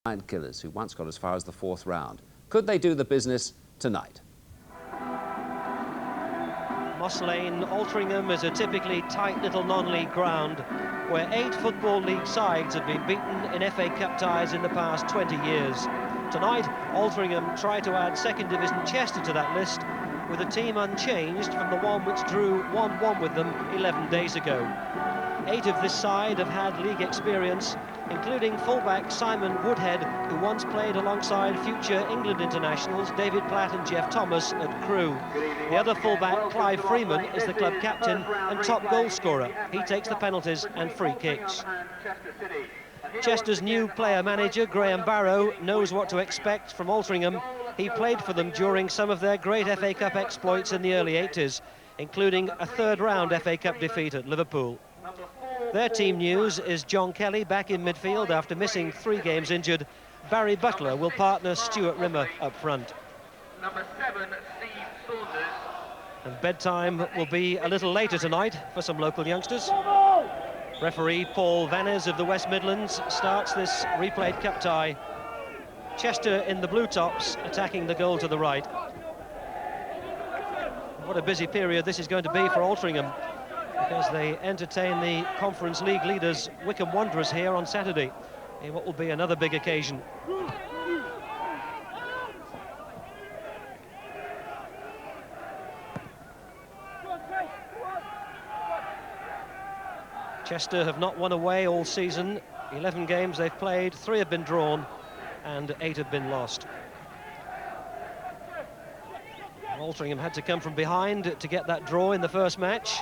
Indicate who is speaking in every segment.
Speaker 1: Giant killers who once got as far as the fourth round. Could they do the business tonight?
Speaker 2: Moss Lane, Altrincham is a typically tight little non-league ground where 8 Football League sides have been beaten in FA Cup ties in the past 20 years. Tonight, Altrincham try to add second division Chester to that list with a team unchanged from the one which drew 1-1 with them 11 days ago. 8 of this side have had league experience, including fullback Simon Woodhead, who once played alongside future England internationals David Platt and Jeff Thomas at Crewe. The other fullback, Clive Freeman, is the club captain and top goal scorer. He takes the penalties and free kicks. Chester's new player manager, Graham Barrow, knows what to expect from Altrincham. He played for them during some of their great FA Cup exploits in the early 80s, including a third-round FA Cup defeat at Liverpool. Their team news is John Kelly back in midfield after missing 3 games injured. Barry Butler will partner Stuart Rimmer up front.
Speaker 3: Number 7, Steve Saunders.
Speaker 2: And bedtime will be a little later tonight for some local youngsters. Referee Paul Vanners of the West Midlands starts this replayed cup tie. Chester in the blue tops attacking the goal to the right. What a busy period this is going to be for Altrincham, because they entertain the Conference League leaders Wycombe Wanderers here on Saturday in what will be another big occasion. Chester have not won away all season. 11 games they've played, 3 have been drawn and 8 have been lost. Altrincham had to come from behind to get that draw in the first match,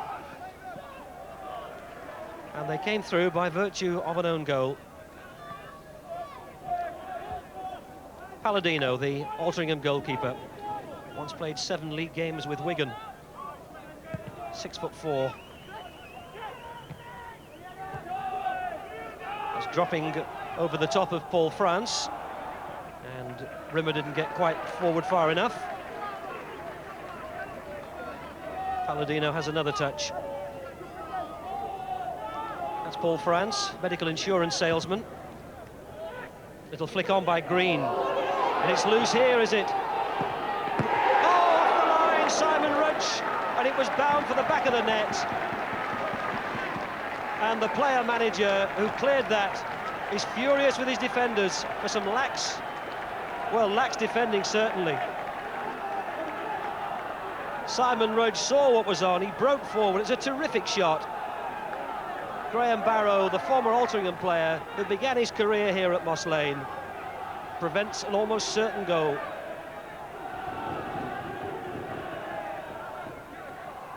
Speaker 2: and they came through by virtue of an own goal. Palladino, the Altrincham goalkeeper, once played 7 league games with Wigan. 6'4". Was dropping over the top of Paul France, and Rimmer didn't get quite forward far enough. Palladino has another touch. That's Paul France, medical insurance salesman. Little flick on by Green. And it's loose here, is it? Oh, off the line, Simon Rudge. And it was bound for the back of the net. And the player manager who cleared that is furious with his defenders for some lax defending, certainly. Simon Rudge saw what was on, he broke forward. It's a terrific shot. Graham Barrow, the former Altrincham player who began his career here at Moss Lane, prevents an almost certain goal.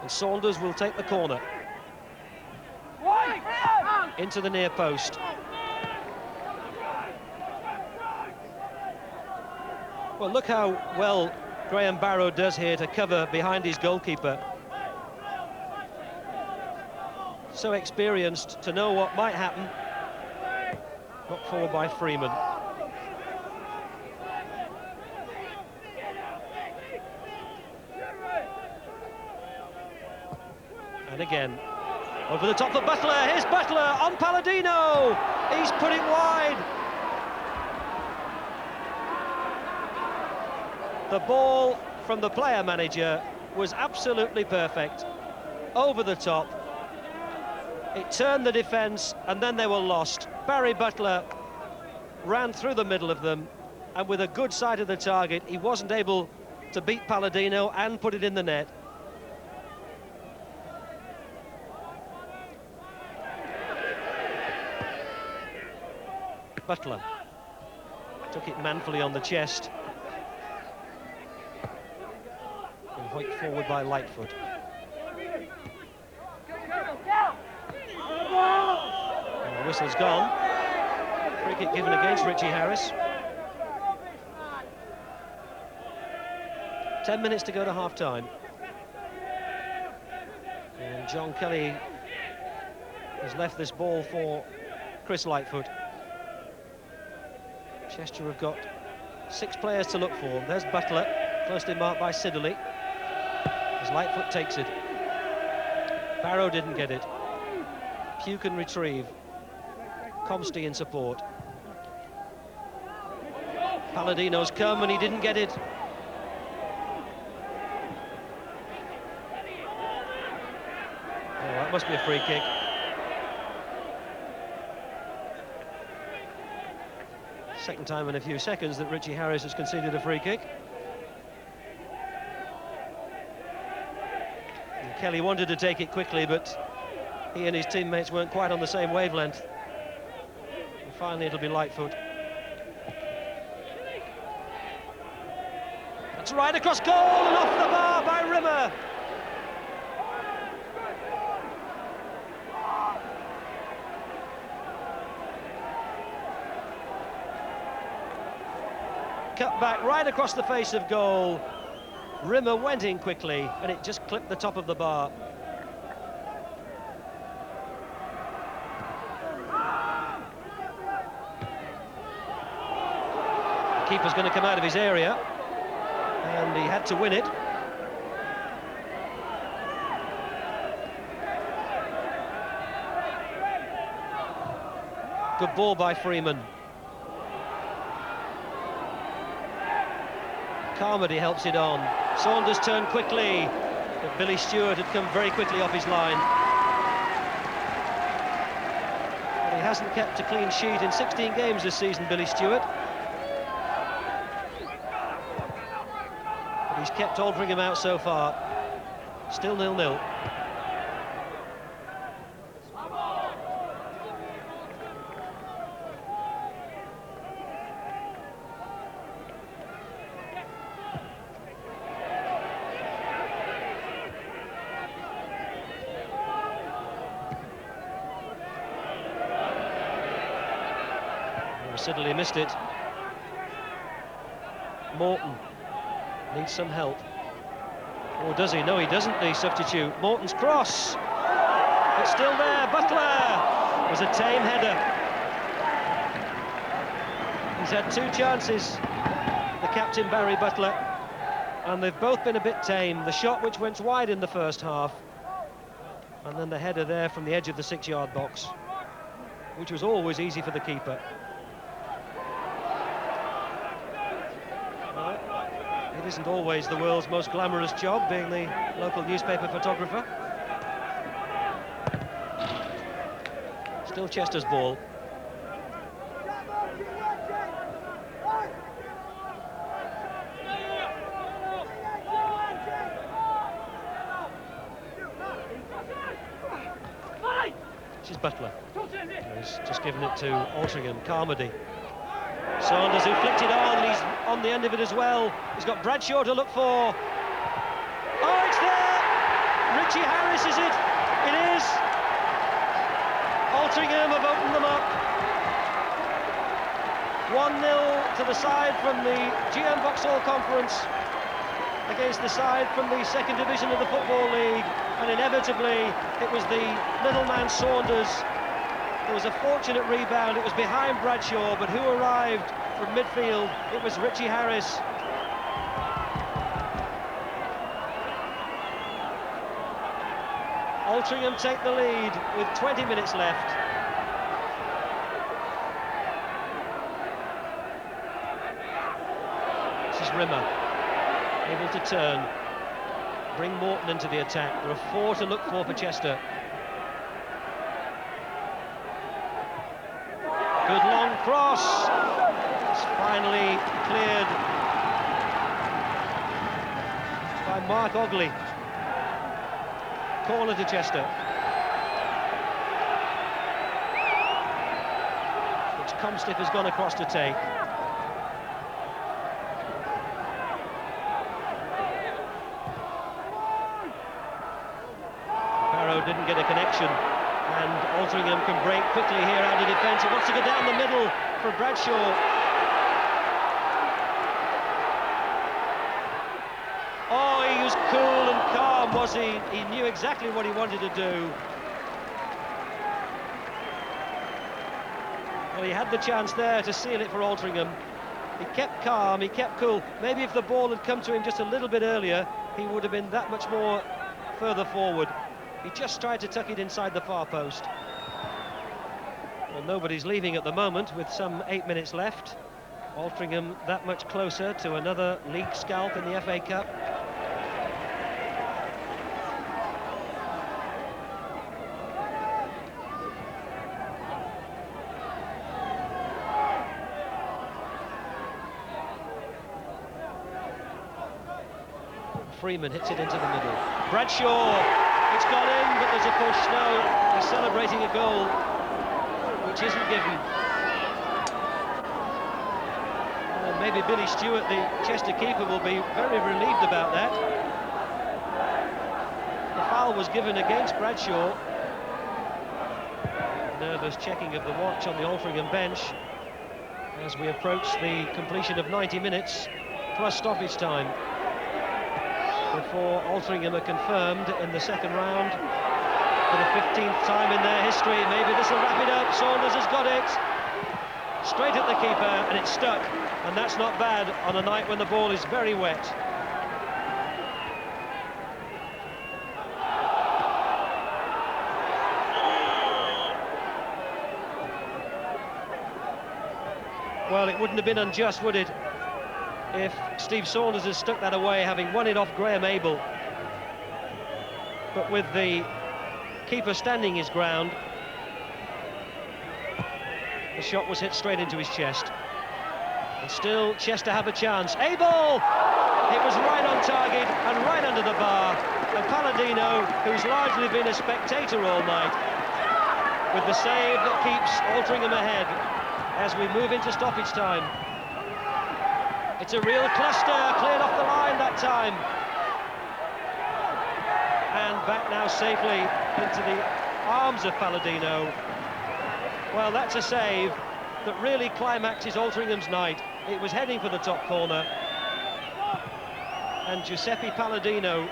Speaker 2: And Saunders will take the corner. Into the near post. Well, look how well Graham Barrow does here to cover behind his goalkeeper. So experienced to know what might happen. Knocked forward by Freeman. And again, over the top for Butler. Here's Butler on Palladino. He's put it wide. The ball from the player manager was absolutely perfect. Over the top. It turned the defence and then they were lost. Barry Butler ran through the middle of them, and with a good sight of the target, he wasn't able to beat Palladino and put it in the net. Butler took it manfully on the chest. And hoiked forward by Lightfoot. And the whistle's gone. Free kick given against Richie Harris. 10 minutes to go to half-time. And John Kelly has left this ball for Chris Lightfoot. Chester have got 6 players to look for. There's Butler, closely marked by Siddeley, as Lightfoot takes it. Barrow didn't get it. Pugh can retrieve. Comsty in support. Palladino's come and he didn't get it. Oh, that must be a free kick. Second time in a few seconds that Richie Harris has conceded a free kick. And Kelly wanted to take it quickly, but he and his teammates weren't quite on the same wavelength. And finally it'll be Lightfoot. That's right across goal and off the bar by Rimmer. Cut back right across the face of goal. Rimmer went in quickly and it just clipped the top of the bar. The keeper's going to come out of his area and he had to win it. Good ball by Freeman. Carmody helps it on. Saunders turned quickly, but Billy Stewart had come very quickly off his line. And he hasn't kept a clean sheet in 16 games this season, Billy Stewart. But he's kept Altrincham out so far. Still 0-0. Siddeley missed it. Morton needs some help. Or does he? No, he doesn't, the substitute. Morton's cross. It's still there. Butler. It was a tame header. He's had two chances, the captain Barry Butler, and they've both been a bit tame. The shot which went wide in the first half, and then the header there from the edge of the 6-yard box, which was always easy for the keeper. It isn't always the world's most glamorous job, being the local newspaper photographer. Still Chester's ball. This is Butler. He's just given it to Altrincham. Carmody. Saunders, who flicked it on, he's on the end of it as well. He's got Bradshaw to look for. Oh, it's there! Richie Harris, is it? It is! Altrincham have opened them up. 1-0 to the side from the GM Vauxhall Conference against the side from the second division of the Football League, and inevitably it was the little man Saunders. There was a fortunate rebound. It was behind Bradshaw, but who arrived from midfield? It was Richie Harris. Altrincham take the lead with 20 minutes left. This is Rimmer, able to turn, bring Morton into the attack. There are 4 to look for Chester. Good long cross. It's finally cleared by Mark Ogley. Corner to Chester, which Comstiff has gone across to take. Barrow didn't get a connection, and Altrincham can break quickly here out of defence. He wants to go down the middle for Bradshaw. Oh, he was cool and calm, was he? He knew exactly what he wanted to do. Well, he had the chance there to seal it for Altrincham. He kept calm, he kept cool. Maybe if the ball had come to him just a little bit earlier, he would have been that much more further forward. He just tried to tuck it inside the far post. Well, nobody's leaving at the moment with some 8 minutes left. Altrincham that much closer to another league scalp in the FA Cup. Freeman hits it into the middle. Bradshaw, it's gone in, but there's a push. No, he's celebrating a goal, which isn't given. Maybe Billy Stewart, the Chester keeper, will be very relieved about that. The foul was given against Bradshaw. Nervous checking of the watch on the Altrincham bench as we approach the completion of 90 minutes plus stoppage time before Altrincham are confirmed in the second round for the 15th time in their history. Maybe this will wrap it up. Saunders has got it. Straight at the keeper, and it's stuck. And that's not bad on a night when the ball is very wet. Well, it wouldn't have been unjust, would it, if Steve Saunders has stuck that away, having won it off Graham Abel. But with the keeper standing his ground, the shot was hit straight into his chest. And still Chester have a chance. Abel! It was right on target and right under the bar. And Palladino, who's largely been a spectator all night, with the save that keeps Altrincham ahead as we move into stoppage time. It's a real cluster, cleared off the line that time. And back now safely into the arms of Palladino. Well, that's a save that really climaxes Altrincham's night. It was heading for the top corner, and Giuseppe Palladino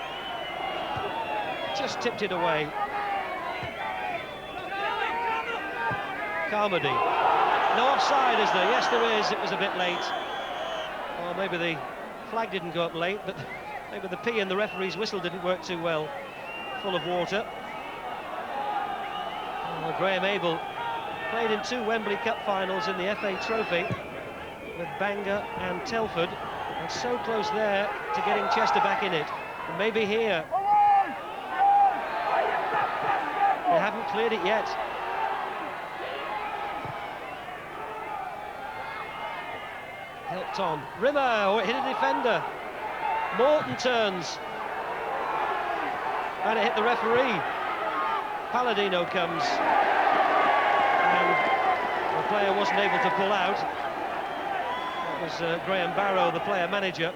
Speaker 2: just tipped it away. Carmody. No offside, is there? Yes, there is. It was a bit late. Or maybe the flag didn't go up late, but maybe the P in the referee's whistle didn't work too well. Full of water. Oh, Graham Abel played in 2 Wembley Cup finals in the FA Trophy with Bangor and Telford, and so close there to getting Chester back in it. And maybe here. They haven't cleared it yet. Helped on. Rimmer, oh, it hit a defender. Morton turns. And it hit the referee. Palladino comes. And the player wasn't able to pull out. That was Graham Barrow, the player manager.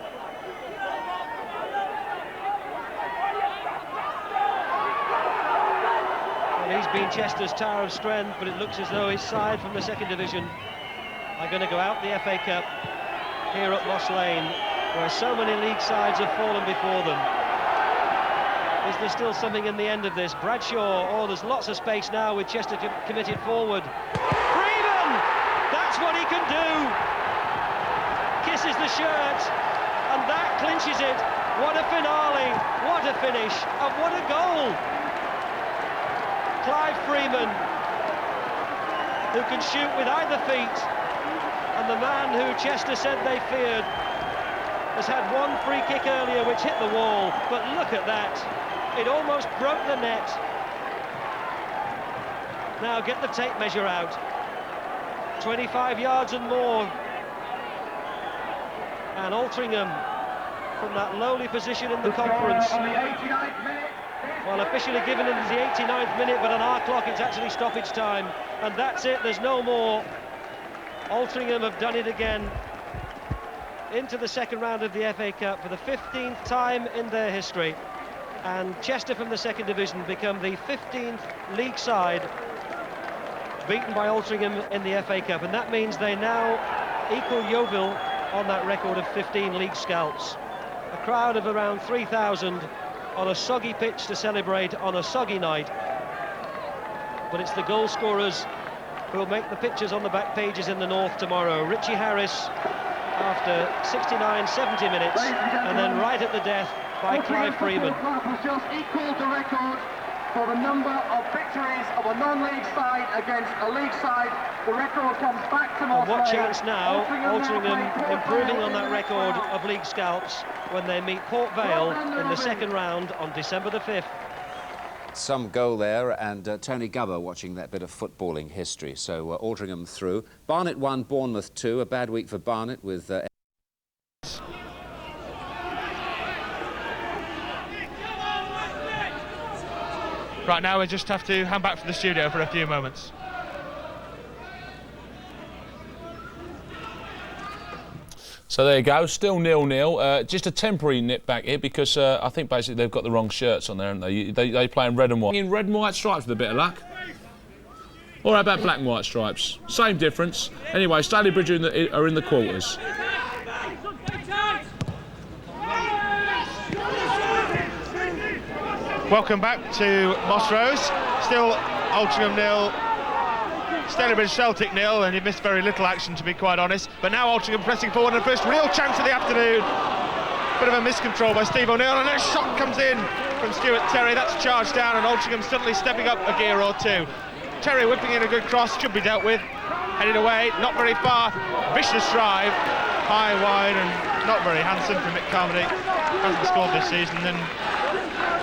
Speaker 2: Well, he's been Chester's tower of strength, but it looks as though his side from the second division are going to go out the FA Cup here at Moss Lane, where so many league sides have fallen before them. Is there still something in the end of this? Bradshaw, oh, there's lots of space now with Chester committed forward. Freeman! That's what he can do! Kisses the shirt, and that clinches it. What a finale, what a finish, and what a goal! Clive Freeman, who can shoot with either feet, and the man who Chester said they feared has had one free kick earlier which hit the wall, but look at that. It almost broke the net. Now get the tape measure out. 25 yards and more. And Altrincham, from that lowly position in the conference. Well, officially given it as the 89th minute, but on our clock it's actually stoppage time. And that's it, there's no more. Altrincham have done it again. Into the second round of the FA Cup for the 15th time in their history. And Chester from the second division become the 15th league side beaten by Altrincham in the FA Cup, and that means they now equal Yeovil on that record of 15 league scalps. A crowd of around 3,000 on a soggy pitch to celebrate on a soggy night, but it's the goal scorers who will make the pictures on the back pages in the north tomorrow. Richie Harris after 69, 70 minutes, and then right at the death by Clive Freeman.
Speaker 3: Club has just equalled the record
Speaker 4: for the number of victories of a non-league side against a league side. The record comes back to Moss
Speaker 2: And what
Speaker 4: Lane.
Speaker 2: chance now, Altrincham improving on that record of league scalps when they meet Port Vale in the second round on December the 5th.
Speaker 1: Some goal there, and Tony Gubber watching that bit of footballing history. So Altrincham through. Barnet 1, Bournemouth 2. A bad week for Barnet with...
Speaker 5: Right now we just have to hand back to the studio for a few moments.
Speaker 6: So there you go, still 0-0. Just a temporary nip back here because I think basically they've got the wrong shirts on there, haven't they? They play in red and white. In red and white stripes with a bit of luck. Or how about black and white stripes? Same difference. Anyway, Stalybridge are in the quarters.
Speaker 5: Welcome back to Moss Rose. Still Altrincham 0, Stalybridge Celtic 0, and you missed very little action, to be quite honest. But now Altrincham pressing forward, and the first real chance of the afternoon. Bit of a miscontrol by Steve O'Neill, and a shot comes in from Stuart Terry. That's charged down, and Altrincham suddenly stepping up a gear or two. Terry whipping in a good cross, should be dealt with. Headed away, not very far. Vicious drive, high, wide, and not very handsome from Mick Carmody. Hasn't scored this season, and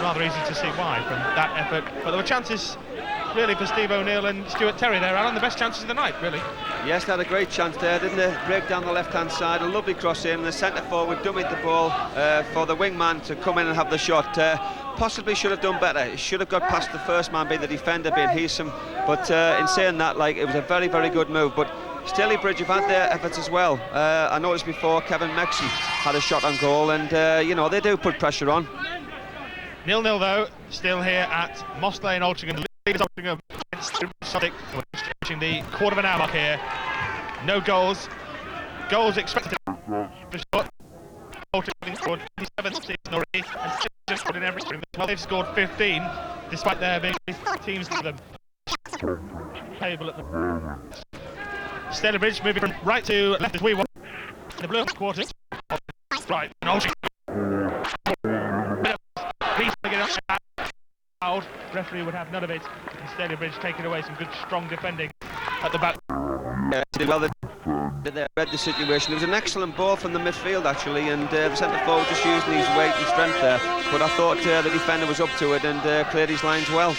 Speaker 5: rather easy to see why from that effort. But there were chances really for Steve O'Neill and Stuart Terry there, Alan, the best chances of the night, really.
Speaker 7: Yes, they had a great chance there, didn't they? Break down the left-hand side, a lovely cross in, and the centre forward dummied the ball for the wingman to come in and have the shot. Possibly should have done better. He should have got past the first man, being the defender, being Heesum. But in saying that, like, it was a very, very good move. But Stalybridge have had their efforts as well. I noticed before Kevin Mexon had a shot on goal, and you know, they do put pressure on.
Speaker 5: 0-0 though, still here at Moss Lane, Altrincham. The lead is Altrincham against Celtic. We're reaching the quarter of an hour mark here. No goals. Goals expected. Altrincham scored 27th season already, and just scored in every stream. Well, they've scored 15, despite there being teams to them. Table at the Stalybridge moving from right to left as we want. The blue quarters. Right, and Altrincham. Referee would have none of it, and Stalybridge taking away some good strong defending at the back.
Speaker 7: Well, they read the situation. It was an excellent ball from the midfield actually, and the centre forward just using his weight and strength there, but I thought the defender was up to it and cleared his lines well.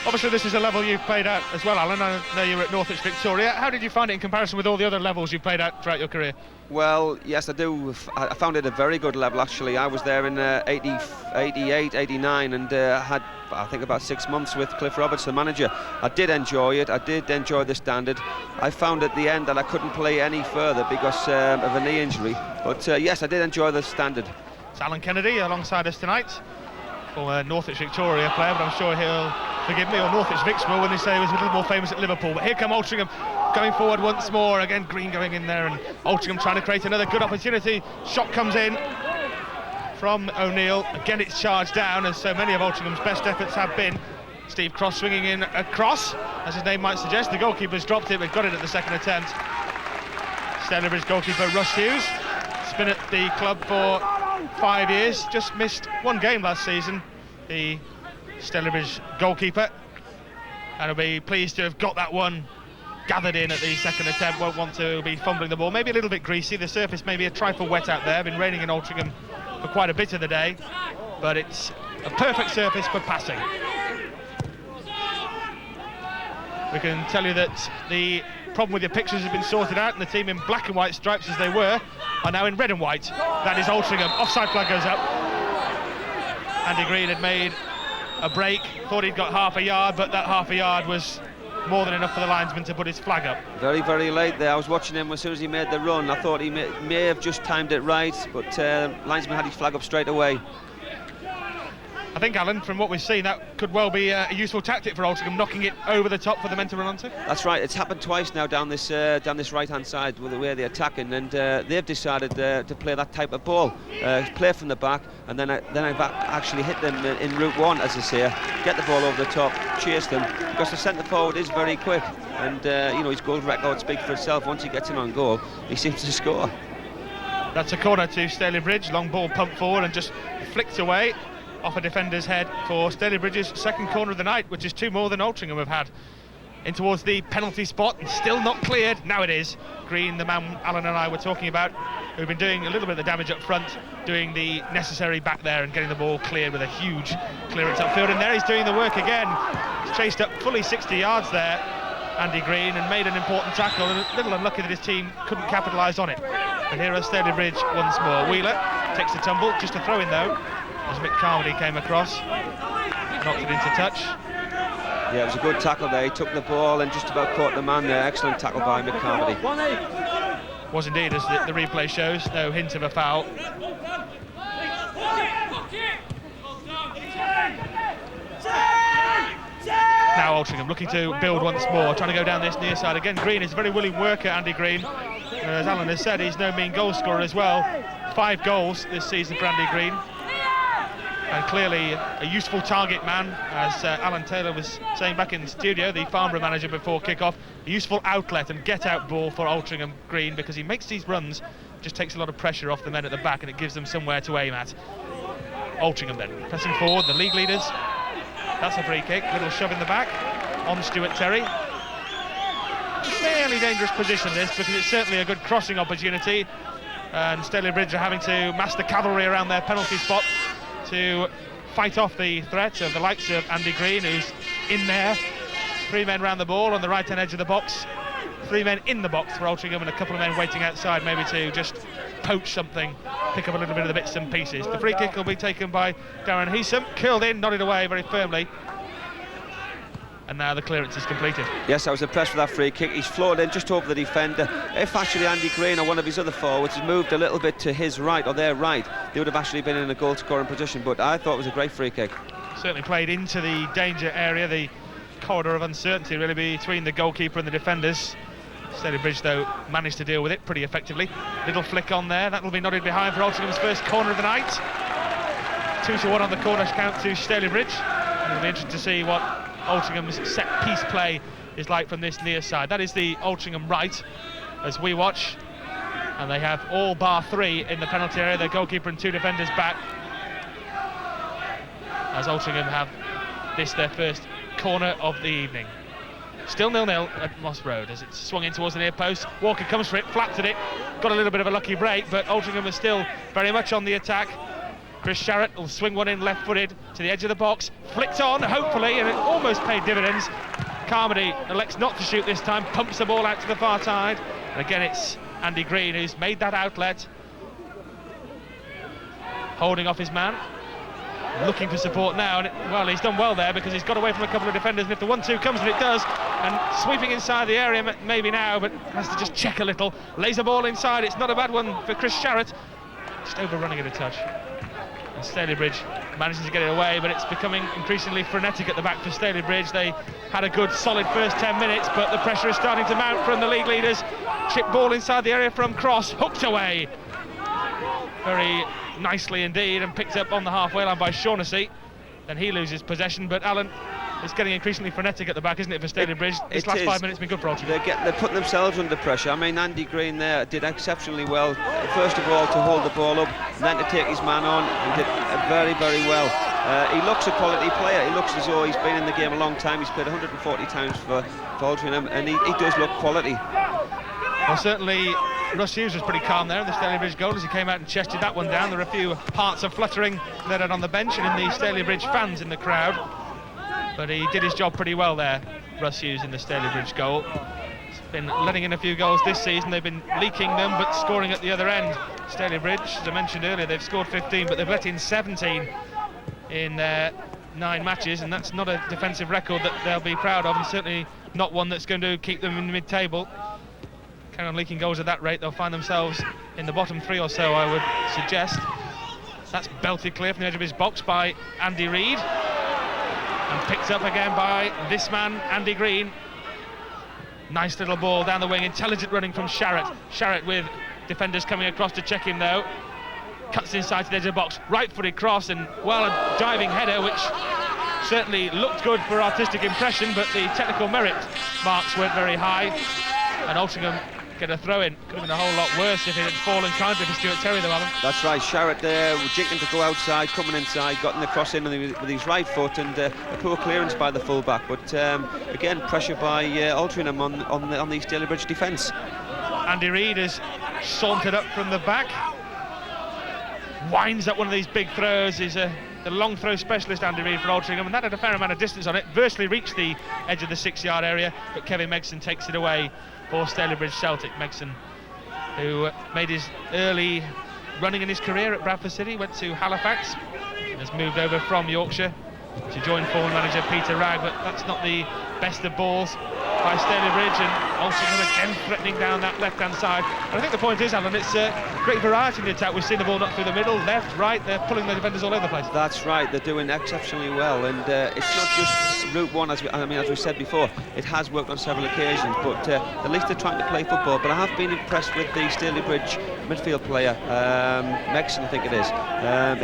Speaker 5: Obviously this is a level you've played at as well, Alan. I know you were at Northwich Victoria. How did you find it in comparison with all the other levels you've played at throughout your career?
Speaker 7: Well, yes, I do. I found it a very good level actually. I was there in 88, 89, and had, I think, about 6 months with Cliff Roberts, the manager. I did enjoy it. I did enjoy the standard. I found at the end that I couldn't play any further because of a knee injury. But yes, I did enjoy the standard.
Speaker 5: It's Alan Kennedy alongside us tonight, former Northwich Victoria player, but I'm sure he'll forgive me, or Northwich Vicks will, when they say he was a little more famous at Liverpool. But here come Altrincham going forward once more. Again, Green going in there, and Altrincham trying to create another good opportunity. Shot comes in from O'Neill. Again, it's charged down, as so many of Altringham's best efforts have been. Steve Cross swinging in a cross, as his name might suggest. The goalkeeper's dropped it, but got it at the second attempt. Stalybridge goalkeeper Russ Hughes. He's been at the club for 5 years, just missed one game last season, the Stalybridge goalkeeper, and will be pleased to have got that one gathered in at the second attempt. Won't want to be fumbling the ball, maybe a little bit greasy. The surface may be a trifle wet out there. Been raining in Altrincham for quite a bit of the day, but it's a perfect surface for passing. We can tell you that the problem with your pictures has been sorted out, and the team in black and white stripes, as they were, are now in red and white. That is Altrincham. Offside flag goes up. Andy Green had made a break, thought he'd got half a yard, but that half a yard was more than enough for the linesman to put his flag up.
Speaker 7: Very, very late there. I was watching him as soon as he made the run. I thought he may have just timed it right, but linesman had his flag up straight away.
Speaker 5: I think, Alan, from what we've seen, that could well be a useful tactic for Altrincham, knocking it over the top for the men to run onto.
Speaker 7: That's right. It's happened twice now down this right-hand side with the way they're attacking, and they've decided to play that type of ball, play from the back, and then I've actually hit them in route one, as they say, get the ball over the top, chase them, because the centre forward is very quick, and you know, his goal record speaks for itself. Once he gets in on goal, he seems to score.
Speaker 5: That's a corner to Stalybridge. Long ball pumped forward and just flicked away. off a defender's head for Stalybridge's second corner of the night, which is 2 more than Altrincham have had. In towards the penalty spot, and still not cleared. Now it is. Green, the man Alan and I were talking about, who've been doing a little bit of the damage up front, doing the necessary back there and getting the ball cleared with a huge clearance upfield. And there he's doing the work again. He's chased up fully 60 yards there, Andy Green, and made an important tackle. And a little unlucky that his team couldn't capitalise on it. And here are Stalybridge once more. Wheeler takes the tumble, just a throw in though, as Mick Carmody came across, knocked it into touch.
Speaker 7: Yeah, it was a good tackle there. He took the ball and just about caught the man there. Excellent tackle by Mick Carmody.
Speaker 5: Was indeed, as the replay shows, no hint of a foul. Now Altrincham looking to build once more, trying to go down this near side again. Green is a very willing worker, Andy Green. As Alan has said, he's no mean goal scorer as well. 5 goals this season for Andy Green. And clearly a useful target man, as Alan Taylor was saying back in the studio, the Farnborough manager before kick-off. A useful outlet and get-out ball for Altrincham Green, because he makes these runs, just takes a lot of pressure off the men at the back, and it gives them somewhere to aim at. Altrincham then pressing forward, the league leaders. That's a free kick, little shove in the back on Stuart Terry. Fairly dangerous position this, because it's certainly a good crossing opportunity, and Stalybridge are having to mass the cavalry around their penalty spot to fight off the threat of the likes of Andy Green, who's in there. 3 men round the ball on the right-hand edge of the box. 3 men in the box for Altrincham, and a couple of men waiting outside, maybe to just poach something, pick up a little bit of the bits and pieces. The free kick will be taken by Darren Heesum, curled in, nodded away very firmly. And now the clearance is completed.
Speaker 7: Yes, I was impressed with that free kick. He's floored in just over the defender. If actually Andy Green or one of his other forwards had moved a little bit to his right or their right, they would have actually been in a goal-scoring position. But I thought it was a great free kick.
Speaker 5: Certainly played into the danger area, the corridor of uncertainty really between the goalkeeper and the defenders. Stalybridge though managed to deal with it pretty effectively. Little flick on there, that will be nodded behind for Altringham's first corner of the night. 2-1 on the corner count to Stalybridge. It'll be interesting to see what Altringham's set-piece play is like from this near side. That is the Altrincham right as we watch, and they have all bar 3 in the penalty area, their goalkeeper and 2 defenders back, as Altrincham have this their first corner of the evening. Still 0-0 at Moss Road as it's swung in towards the near post. Walker comes for it, flapped at it, got a little bit of a lucky break, but Altrincham is still very much on the attack. Chris Sharrett will swing one in left-footed to the edge of the box, flicked on, hopefully, and it almost paid dividends. Carmody elects not to shoot this time, pumps the ball out to the far side, and again it's Andy Green who's made that outlet, holding off his man, looking for support now, and well, he's done well there because he's got away from a couple of defenders, and if the 1-2 comes, and it does, and sweeping inside the area maybe now, but has to just check a little, lays a ball inside. It's not a bad one for Chris Sharrett, just overrunning it a touch. And Stalybridge manages to get it away, but it's becoming increasingly frenetic at the back for Stalybridge. They had a good solid first 10 minutes, but the pressure is starting to mount from the league leaders. Chip ball inside the area from Cross, hooked away very nicely indeed, and picked up on the halfway line by Shaughnessy. Then he loses possession, but Alan, it's getting increasingly frenetic at the back, isn't it, for Stalybridge? This last 5 minutes has been good for Altrincham.
Speaker 7: They're putting themselves under pressure. I mean, Andy Green there did exceptionally well. First of all, to hold the ball up, and then to take his man on, and did very, very well. He looks a quality player. He looks as though he's been in the game a long time. He's played 140 times for Altrincham, and he does look quality.
Speaker 5: Well, certainly Russ Hughes was pretty calm there in the Stalybridge goal as he came out and chested that one down. There were a few hearts of fluttering there on the bench and in the Stalybridge fans in the crowd. But he did his job pretty well there, Russ Hughes, in the Stalybridge goal. He's been letting in a few goals this season. They've been leaking them, but scoring at the other end. Stalybridge, as I mentioned earlier, they've scored 15, but they've let in 17 in 9 matches, and that's not a defensive record that they'll be proud of, and certainly not one that's going to keep them in mid-table. Carry on leaking goals at that rate, they'll find themselves in the bottom 3 or so, I would suggest. That's belted clear from the edge of his box by Andy Reid. And picked up again by this man, Andy Green. Nice little ball down the wing, intelligent running from Sharrett. Sharrett with defenders coming across to check him though. Cuts inside to the edge of the box, right-footed cross, and well, a diving header, which certainly looked good for artistic impression, but the technical merit marks weren't very high. And Altrincham get a throw in. Could have been a whole lot worse if it had fallen kindly for Stuart Terry, though, Alan.
Speaker 7: That's right, Sharrett there, jinking to go outside, coming inside, got in the cross in with his right foot, and a poor clearance by the full-back. But again, pressure by Altrincham on the Stalybridge defence.
Speaker 5: Andy Reid has sauntered up from the back, winds up one of these big throws. He's the long throw specialist, Andy Reid, for Altrincham, and that had a fair amount of distance on it. Virtually reached the edge of the 6-yard area, but Kevin Megson takes it away for Stalybridge Celtic. Megson, who made his early running in his career at Bradford City, went to Halifax, and has moved over from Yorkshire to join former manager Peter Wragg, but that's not the best of balls by Stalybridge, and Altrincham again threatening down that left-hand side. And I think the point is, Alan, it's great variety in the attack. We've seen the ball knocked through the middle, left, right. They're pulling the defenders all over the place.
Speaker 7: That's right, they're doing exceptionally well, and it's not just route one, as we said before. It has worked on several occasions, but at least they're trying to play football. But I have been impressed with the Stalybridge midfield player, Megson, I think it is.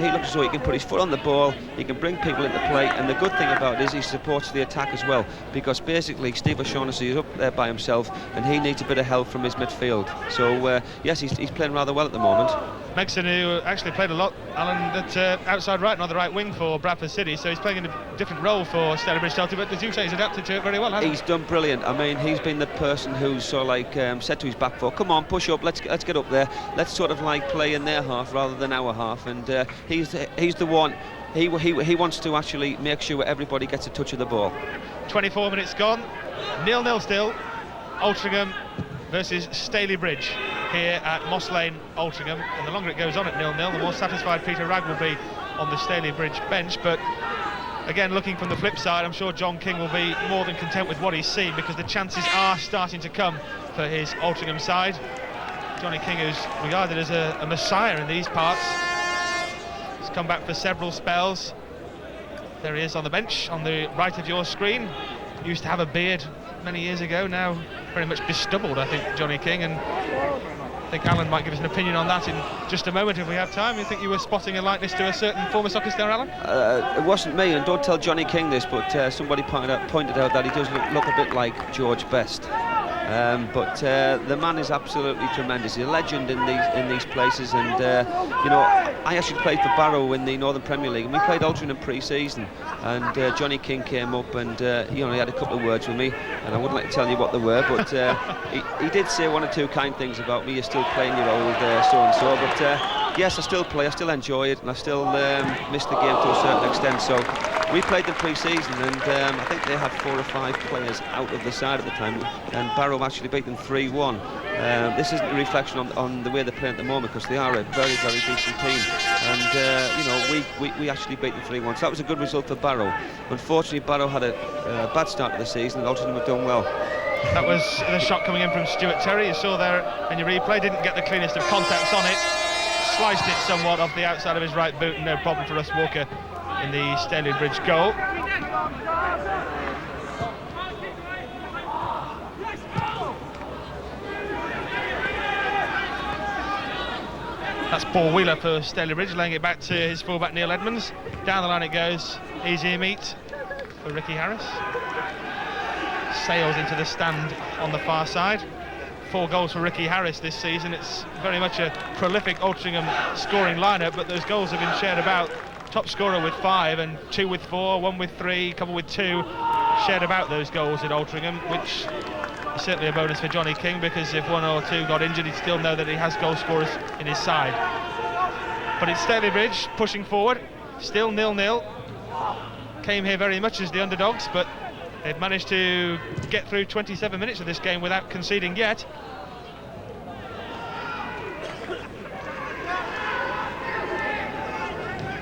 Speaker 7: He looks as though he can put his foot on the ball, he can bring people into play, and the good thing about it is he supports the attack as well, because basically Steve O'Shaughnessy is up there by himself, and he needs a bit of help from his midfield. So yes, he's playing rather well at the moment.
Speaker 5: Megson, who actually played a lot, Alan, at outside right and on the right wing for Bradford City, so he's playing in a different role for Stalybridge Celtic, but as you say, he's adapted to it very well, hasn't he?
Speaker 7: He's done brilliant. I mean, he's been the person who's sort of like said to his back four, come on, push up, let's get up there, let's sort of like play in their half rather than our half, and he's the one. He wants to actually make sure everybody gets a touch of the ball. 24
Speaker 5: minutes gone, 0-0 still. Altrincham versus Stalybridge here at Moss Lane, Altrincham, and the longer it goes on at 0-0, the more satisfied Peter Wragg will be on the Stalybridge bench. But again, looking from the flip side, I'm sure John King will be more than content with what he's seen, because the chances are starting to come for his Altrincham side. Johnny King, who's regarded as a messiah in these parts, he's come back for several spells. There he is on the bench on the right of your screen. Used to have a beard many years ago, now very much bestubbled, I think, Johnny King, and I think Alan might give us an opinion on that in just a moment if we have time. You think you were spotting a likeness to a certain former soccer star, Alan?
Speaker 7: It wasn't me, and don't tell Johnny King this, but somebody pointed out that he does look a bit like George Best. But the man is absolutely tremendous. He's a legend in these places, and you know, I actually played for Barrow in the Northern Premier League, and we played Altrincham pre-season, and Johnny King came up, and he only had a couple of words with me, and I wouldn't like to tell you what they were, but he did say one or two kind things about me. You're still playing your old so-and-so, but yes, I still play, I still enjoy it, and I still miss the game to a certain extent. So we played them pre-season, and I think they had 4 or 5 players out of the side at the time, and Barrow actually beat them 3-1. This isn't a reflection on the way they're playing at the moment, because they are a very, very decent team, and you know, we actually beat them 3-1, so that was a good result for Barrow. Unfortunately, Barrow had a bad start to the season, and Altrincham have done well.
Speaker 5: That was the shot coming in from Stuart Terry. You saw there in your replay, didn't get the cleanest of contacts on it, sliced it somewhat off the outside of his right boot, and no problem for Russ Walker in the Stalybridge goal. That's Paul Wheeler for Stalybridge, laying it back to his fullback Neil Edmonds. Down the line it goes, easy meet for Ricky Harris. Sails into the stand on the far side. 4 goals for Ricky Harris this season. It's very much a prolific Altrincham scoring lineup, but those goals have been shared about. Top scorer with 5, and 2 with 4, 1 with 3, couple with 2, shared about those goals at Altrincham, which is certainly a bonus for Johnny King, because if 1 or 2 got injured, he'd still know that he has goal scorers in his side. But it's Stalybridge pushing forward, still 0-0. Came here very much as the underdogs, but they've managed to get through 27 minutes of this game without conceding yet.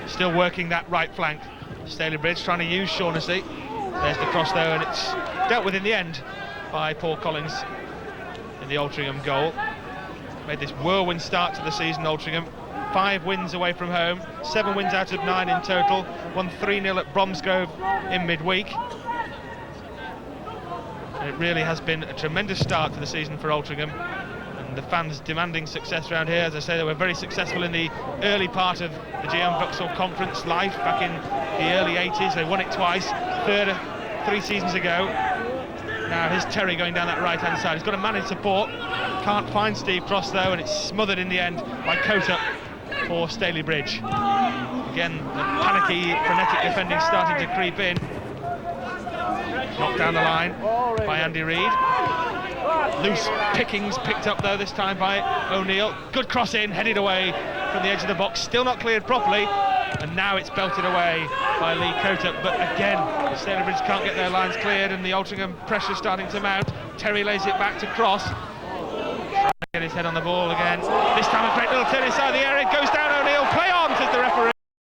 Speaker 5: Still working that right flank. Stalybridge trying to use Shaughnessy. There's the cross though, and it's dealt with in the end by Paul Collins in the Altrincham goal. Made this whirlwind start to the season, Altrincham. 5 wins away from home, 7 wins out of 9 in total. Won 3-0 at Bromsgrove in midweek. And it really has been a tremendous start to the season for Altrincham. The fans demanding success around here. As I say, they were very successful in the early part of the GM Vauxhall Conference life back in the early 80s. They won it twice, third 3 seasons ago. Now here's Terry going down that right-hand side. He's got a man in support. Can't find Steve Cross though, and it's smothered in the end by Coater for Stalybridge. Again, the panicky, frenetic defending starting to creep in. Knocked down the line by Andy Reid. Loose pickings picked up though this time by O'Neill. Good cross in, headed away from the edge of the box. Still not cleared properly, and now it's belted away by Lee Coater. But again, Stalybridge can't get their lines cleared, and the Altrincham pressure starting to mount. Terry lays it back to Cross. Trying to get his head on the ball again. This time a great little turn inside the area, goes down.